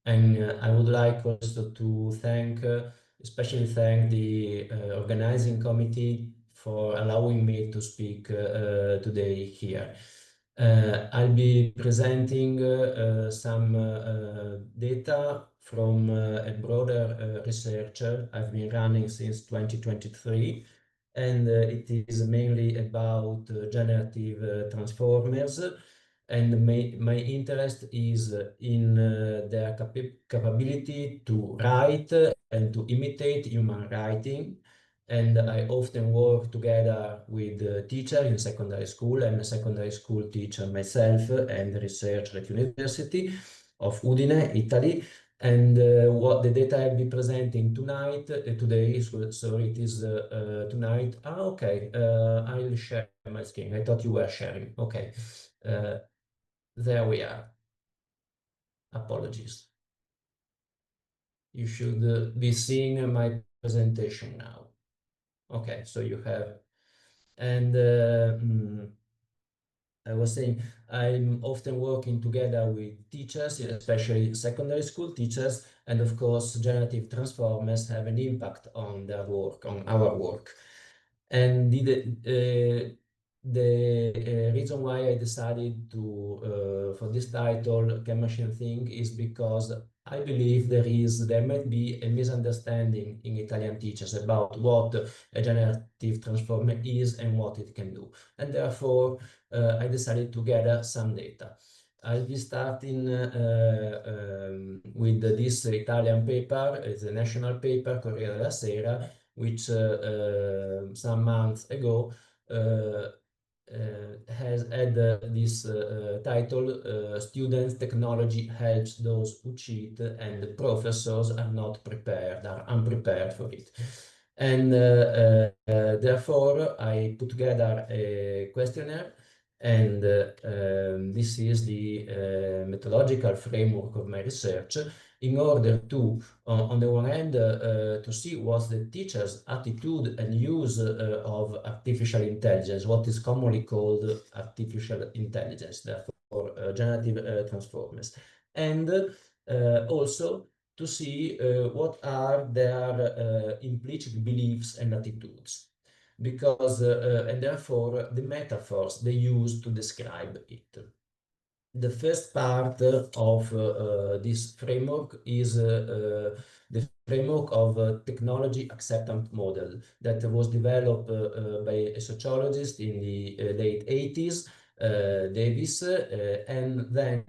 And I would like also to especially thank the organizing committee for allowing me to speak today here. I'll be presenting some data from a broader research I've been running since 2023, and it is mainly about generative transformers. And my interest is in their capability to write and to imitate human writing. And I often work together with teachers in secondary school. I'm a secondary school teacher myself and researcher at University of Udine, Italy. And what the data I'll be presenting tonight, today, sorry, it is tonight. Ah, okay, I'll share my screen. I thought you were sharing. Okay. There we are. Apologies. You should be seeing my presentation now. Okay, so you have, and I was saying I'm often working together with teachers, especially secondary school teachers, and of course, generative transformers have an impact on their work, on our work. And the reason why I decided to for this title, Can Machine Think, is because I believe there might be a misunderstanding in Italian teachers about what a generative transformer is and what it can do. And therefore, I decided to gather some data. I'll be starting with this Italian paper. It's a national paper, Corriere della Sera, which some months ago has had this title, Students Technology Helps Those Who Cheat, and the professors are not prepared, are unprepared for it. And therefore, I put together a questionnaire, and this is the methodological framework of my research in order to, on the one hand, to see what's the teacher's attitude and use of artificial intelligence, what is commonly called artificial intelligence, therefore generative transformers, and also to see what are their implicit beliefs and attitudes, because and therefore the metaphors they use to describe it. The first part of this framework is the framework of technology acceptance model that was developed by a sociologist in the late 80s, Davis, and then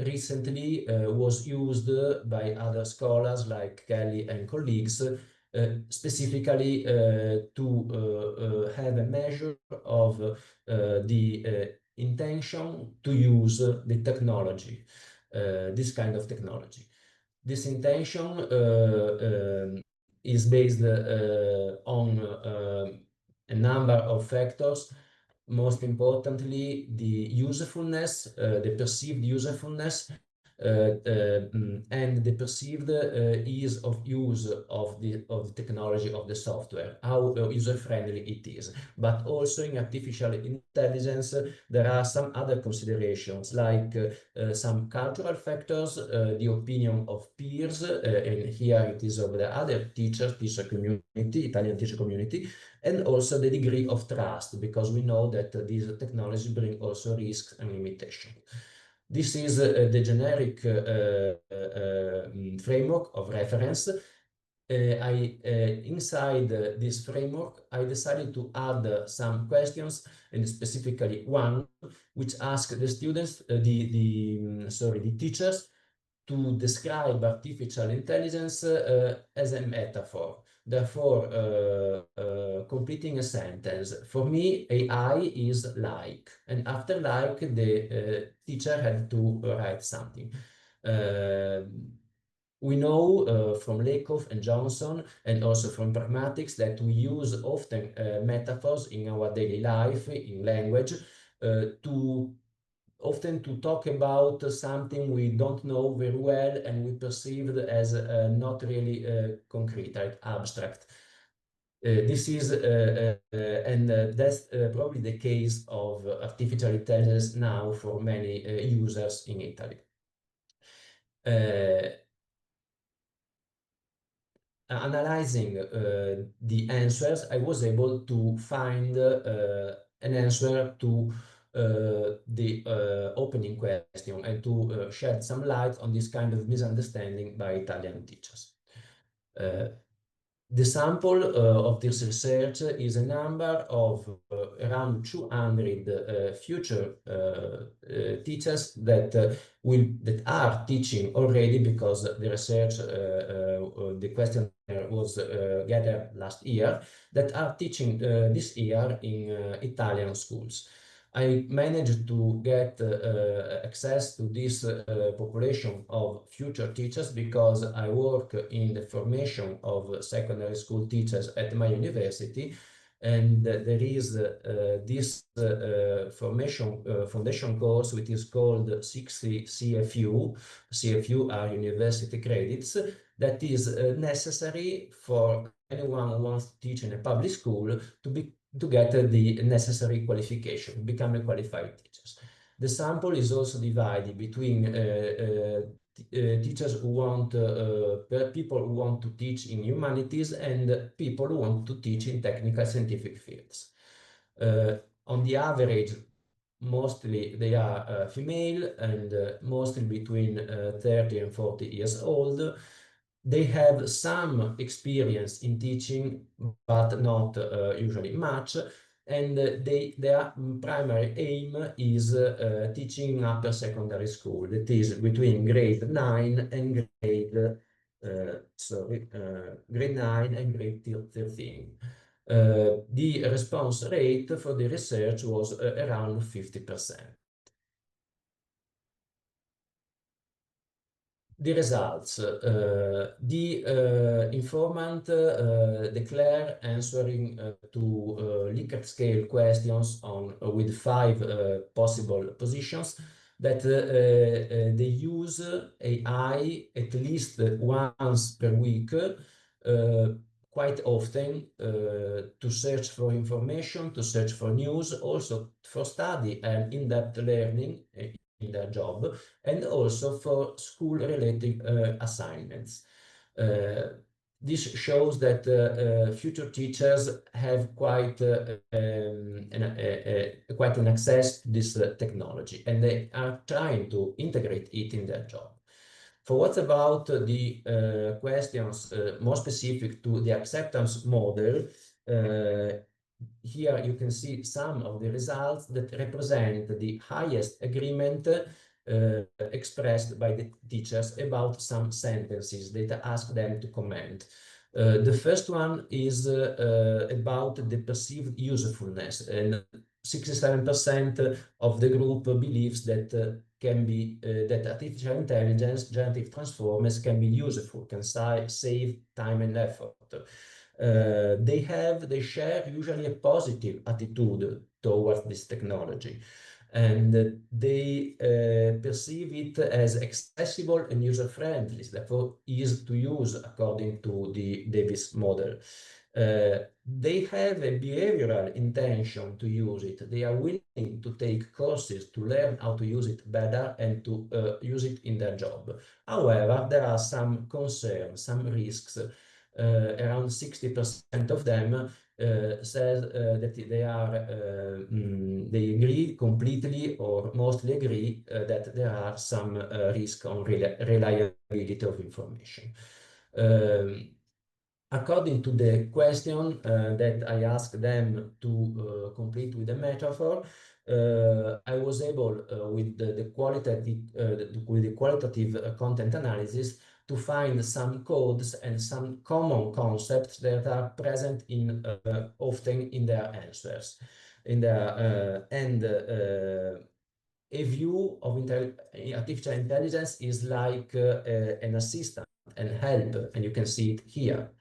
recently was used by other scholars like Kelly and colleagues, specifically to have a measure of the intention to use the technology, this kind of technology. This intention is based on a number of factors. Most importantly, the usefulness, the perceived usefulness, and the perceived ease of use of the technology, of the software, how user-friendly it is. But also in artificial intelligence, there are some other considerations, like some cultural factors, the opinion of peers, and here it is of the other teacher community, Italian teacher community, and also the degree of trust, because we know that these technologies bring also risks and limitations. This is the generic framework of reference. Inside this framework, I decided to add some questions, and specifically one which asks the students, the teachers, to describe artificial intelligence as a metaphor. Therefore, completing a sentence. For me, AI is like, and after like, the teacher had to write something. We know from Lakoff and Johnson, and also from pragmatics, that we use often metaphors in our daily life, in language, to talk about something we don't know very well and we perceived as not really concrete, right? Abstract. This is, and that's probably the case of artificial intelligence now for many users in Italy. Uh, Analyzing the answers, I was able to find an answer to the opening question and to shed some light on this kind of misunderstanding by Italian teachers. The sample of this research is a number of around 200 future teachers that that are teaching already, because the research, the questionnaire was gathered last year, that are teaching this year in Italian schools. I managed to get access to this population of future teachers because I work in the formation of secondary school teachers at my university, and there is this foundation course which is called 60 CFU. CFU are university credits that is necessary for anyone who wants to teach in a public school to get the necessary qualification, become a qualified teachers. The sample is also divided between teachers who want, people who want to teach in humanities and people who want to teach in technical scientific fields. On the average, mostly they are female and mostly between 30 and 40 years old. They have some experience in teaching, but not usually much. And their primary aim is teaching upper secondary school, that is between grade 9 and grade 9 and grade 13. The response rate for the research was around 50%. The results. The informant declare answering to Likert scale questions on with 5 possible positions that they use AI at least once per week, quite often, to search for information, to search for news, also for study and in-depth learning in their job, and also for school-related assignments. This shows that future teachers have quite quite an access to this technology, and they are trying to integrate it in their job. For what about the questions more specific to the acceptance model, here you can see some of the results that represent the highest agreement expressed by the teachers about some sentences that ask them to comment. The first one is about the perceived usefulness, and 67% of the group believes that that artificial intelligence, generative transformers can be useful, can save time and effort. They share usually a positive attitude towards this technology, and they perceive it as accessible and user-friendly, therefore easy to use according to the Davis model. They have a behavioral intention to use it. They are willing to take courses to learn how to use it better and to use it in their job. However, there are some concerns, some risks. Around 60% of them says that they agree completely or mostly agree that there are some risk on reliability of information. According to the question that I asked them to complete with a metaphor, I was able, with the qualitative content analysis, to find some codes and some common concepts that are present in often in their answers. In their a view of artificial intelligence is like an assistant and help, and you can see it here.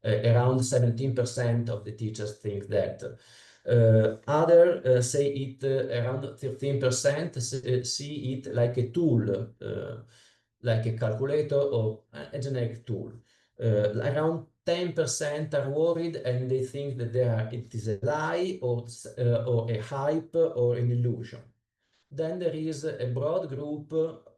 Around 17% of the teachers think that. Others say it, around 13% see it like a tool, like a calculator or a generic tool. Around 10% are worried and they think that it is a lie or a hype or an illusion. Then there is a broad group,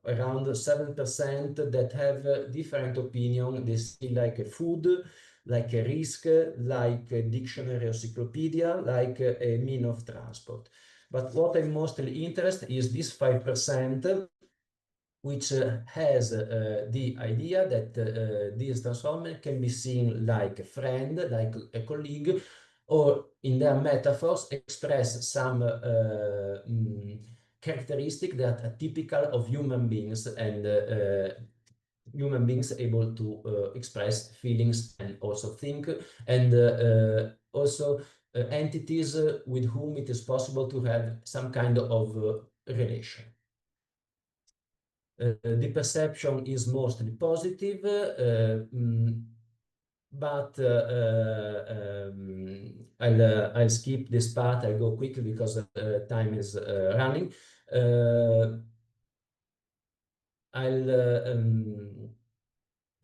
around 7%, that have different opinion. They see like a food, like a risk, like a dictionary or encyclopedia, like a mean of transport. But what I'm mostly interested is this 5%, which has the idea that this transformer can be seen like a friend, like a colleague, or in their metaphors express some characteristic that are typical of human beings, and human beings able to express feelings and also think, and also entities with whom it is possible to have some kind of relation. The perception is mostly positive, but I'll skip this part. I'll go quickly because time is running.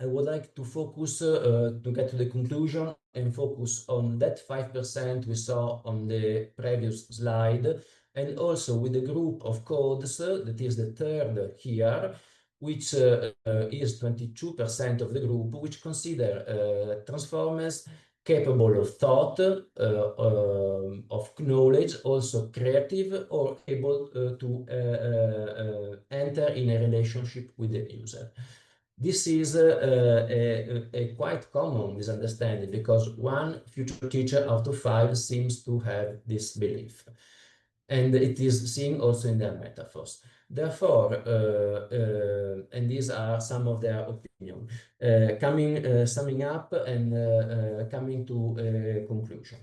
I would like to focus to get to the conclusion and focus on that 5% we saw on the previous slide, and also with the group of codes that is the third here, which is 22% of the group, which consider transformers capable of thought, of knowledge, also creative, or able to enter in a relationship with the user. This is a quite common misunderstanding, because one future teacher out of five seems to have this belief, and it is seen also in their metaphors. Therefore, and these are some of their opinion, summing up and coming to a conclusion.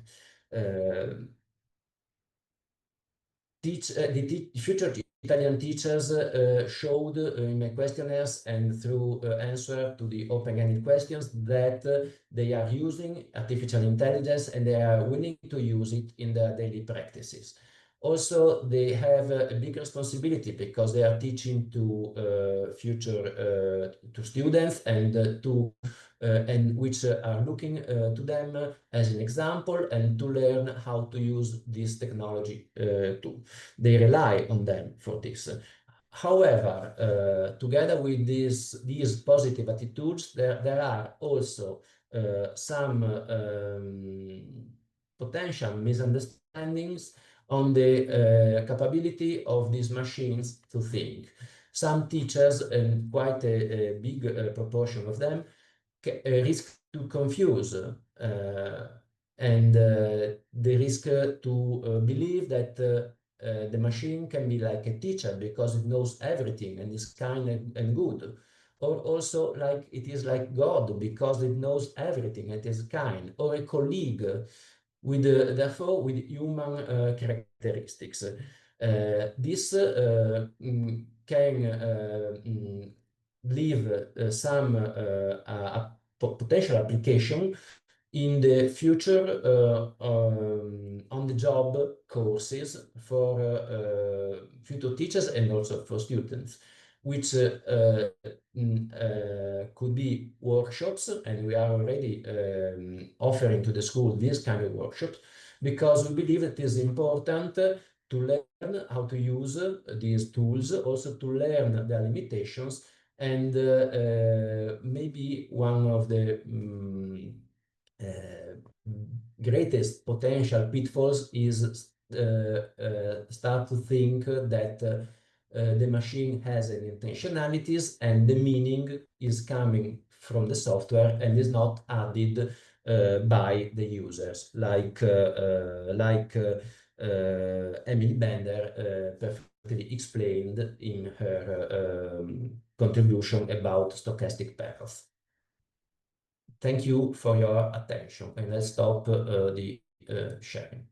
The future Italian teachers showed in my questionnaires and through answer to the open-ended questions that they are using artificial intelligence, and they are willing to use it in their daily practices. Also, they have a big responsibility, because they are teaching to future to students, and which are looking to them as an example, and to learn how to use this technology too. They rely on them for this. However, together with these positive attitudes, there are also some potential misunderstandings on the capability of these machines to think. Some teachers, and quite a big proportion of them, risk to confuse, and they risk to believe that the machine can be like a teacher because it knows everything and is kind and good, or also like it is like God because it knows everything and is kind, or a colleague with therefore with human characteristics. This can leave some potential application in the future on-the-job courses for future teachers and also for students, which could be workshops, and we are already offering to the school this kind of workshops, because we believe it is important to learn how to use these tools, also to learn their limitations, and maybe one of the greatest potential pitfalls is start to think that the machine has an intentionalities, and the meaning is coming from the software and is not added by the users, like Emily Bender perfectly explained in her contribution about stochastic paths. Thank you for your attention, and let's stop the sharing.